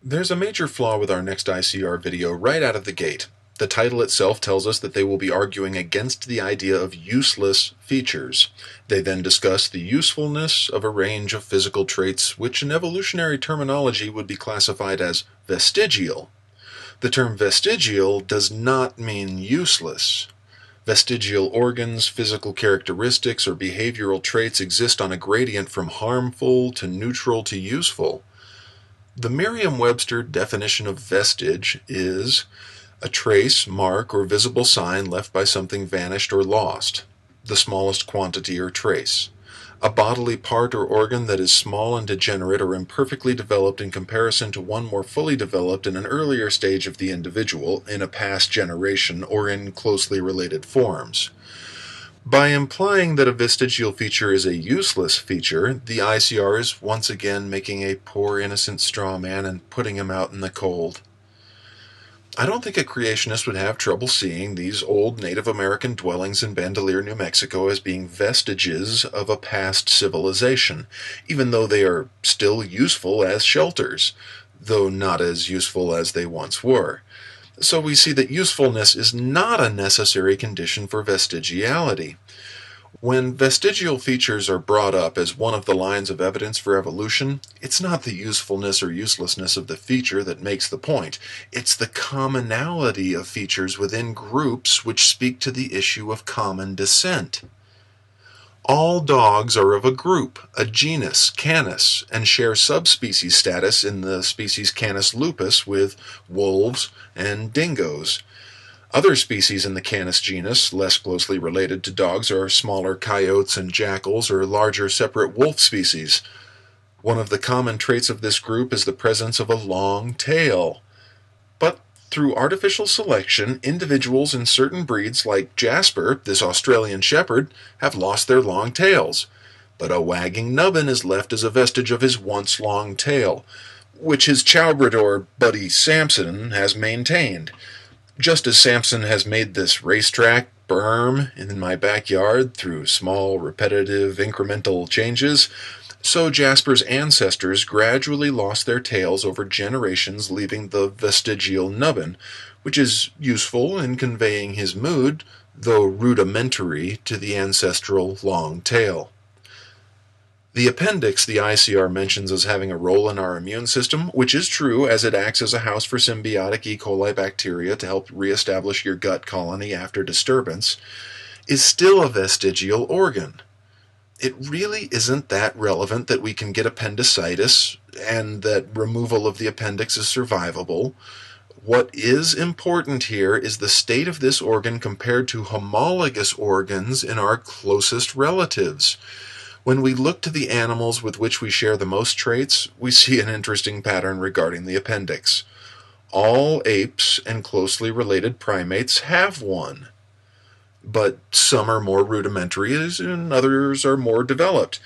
There's a major flaw with our next ICR video right out of the gate. The title itself tells us that they will be arguing against the idea of useless features. They then discuss the usefulness of a range of physical traits which in evolutionary terminology would be classified as vestigial. The term vestigial does not mean useless. Vestigial organs, physical characteristics, or behavioral traits exist on a gradient from harmful to neutral to useful. The Merriam-Webster definition of vestige is a trace, mark, or visible sign left by something vanished or lost, the smallest quantity or trace. A bodily part or organ that is small and degenerate or imperfectly developed in comparison to one more fully developed in an earlier stage of the individual, in a past generation, or in closely related forms. By implying that a vestigial feature is a useless feature, the ICR is once again making a poor innocent straw man and putting him out in the cold. I don't think a creationist would have trouble seeing these old Native American dwellings in Bandelier, New Mexico as being vestiges of a past civilization, even though they are still useful as shelters, though not as useful as they once were. So we see that usefulness is not a necessary condition for vestigiality. When vestigial features are brought up as one of the lines of evidence for evolution, it's not the usefulness or uselessness of the feature that makes the point. It's the commonality of features within groups which speak to the issue of common descent. All dogs are of a group, a genus, Canis, and share subspecies status in the species Canis lupus with wolves and dingoes. Other species in the Canis genus, less closely related to dogs, are smaller coyotes and jackals or larger separate wolf species. One of the common traits of this group is the presence of a long tail. But through artificial selection, individuals in certain breeds like Jasper, this Australian shepherd, have lost their long tails. But a wagging nubbin is left as a vestige of his once long tail, which his Chowbrador buddy Samson has maintained. Just as Samson has made this racetrack berm in my backyard through small, repetitive, incremental changes, so Jasper's ancestors gradually lost their tails over generations, leaving the vestigial nubbin, which is useful in conveying his mood, though rudimentary to the ancestral long tail. The appendix the ICR mentions as having a role in our immune system, which is true as it acts as a house for symbiotic E. coli bacteria to help reestablish your gut colony after disturbance, is still a vestigial organ. It really isn't that relevant that we can get appendicitis and that removal of the appendix is survivable. What is important here is the state of this organ compared to homologous organs in our closest relatives. When we look to the animals with which we share the most traits, we see an interesting pattern regarding the appendix. All apes and closely related primates have one, but some are more rudimentary and others are more developed.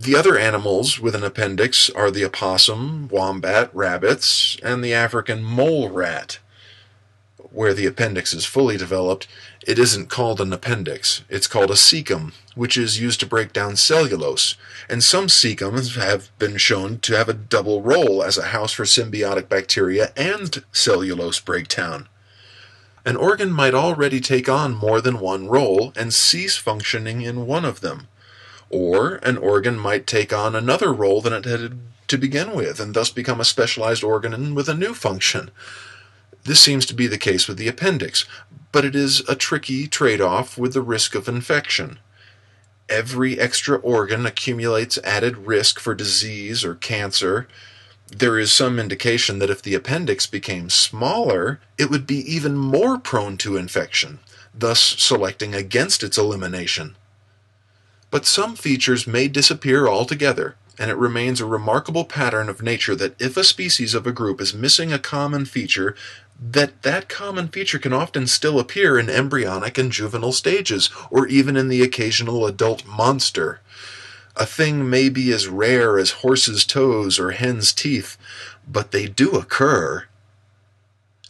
The other animals with an appendix are the opossum, wombat, rabbits, and the African mole rat. Where the appendix is fully developed, it isn't called an appendix. It's called a cecum, which is used to break down cellulose, and some cecums have been shown to have a double role as a house for symbiotic bacteria and cellulose breakdown. An organ might already take on more than one role and cease functioning in one of them, or an organ might take on another role than it had to begin with, and thus become a specialized organ with a new function. This seems to be the case with the appendix, but it is a tricky trade-off with the risk of infection. Every extra organ accumulates added risk for disease or cancer. There is some indication that if the appendix became smaller, it would be even more prone to infection, thus selecting against its elimination. But some features may disappear altogether, and it remains a remarkable pattern of nature that if a species of a group is missing a common feature, that common feature can often still appear in embryonic and juvenile stages, or even in the occasional adult monster. A thing may be as rare as horse's toes or hen's teeth, but they do occur.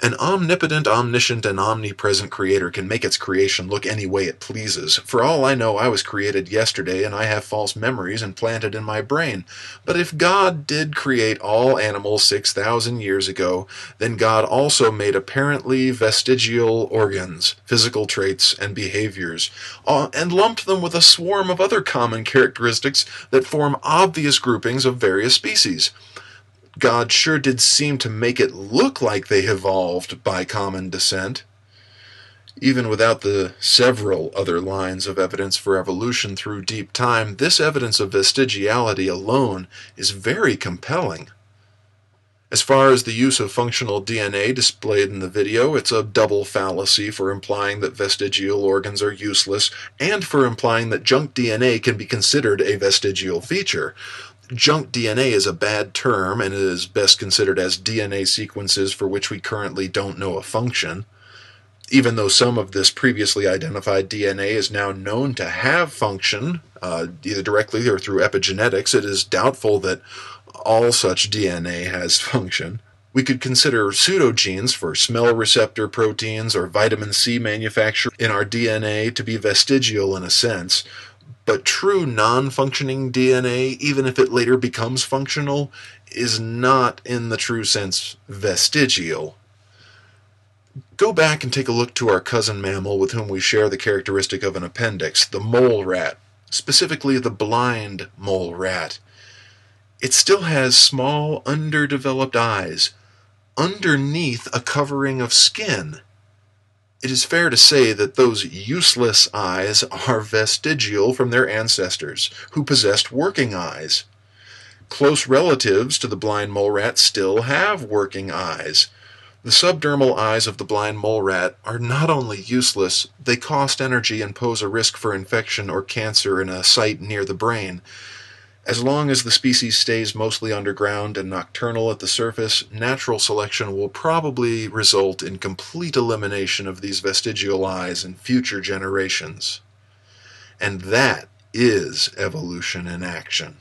An omnipotent, omniscient, and omnipresent creator can make its creation look any way it pleases. For all I know, I was created yesterday, and I have false memories implanted in my brain. But if God did create all animals 6,000 years ago, then God also made apparently vestigial organs, physical traits, and behaviors, and lumped them with a swarm of other common characteristics that form obvious groupings of various species. God sure did seem to make it look like they evolved by common descent. Even without the several other lines of evidence for evolution through deep time, this evidence of vestigiality alone is very compelling. As far as the use of functional DNA displayed in the video, it's a double fallacy for implying that vestigial organs are useless and for implying that junk DNA can be considered a vestigial feature. Junk DNA is a bad term and is best considered as DNA sequences for which we currently don't know a function. Even though some of this previously identified DNA is now known to have function, either directly or through epigenetics, it is doubtful that all such DNA has function. We could consider pseudogenes for smell receptor proteins or vitamin C manufacture in our DNA to be vestigial in a sense. But true non-functioning DNA, even if it later becomes functional, is not in the true sense vestigial. Go back and take a look to our cousin mammal with whom we share the characteristic of an appendix, the mole rat, specifically the blind mole rat. It still has small, underdeveloped eyes, underneath a covering of skin. It is fair to say that those useless eyes are vestigial from their ancestors, who possessed working eyes. Close relatives to the blind mole rat still have working eyes. The subdermal eyes of the blind mole rat are not only useless, they cost energy and pose a risk for infection or cancer in a site near the brain. As long as the species stays mostly underground and nocturnal at the surface, natural selection will probably result in complete elimination of these vestigial eyes in future generations. And that is evolution in action.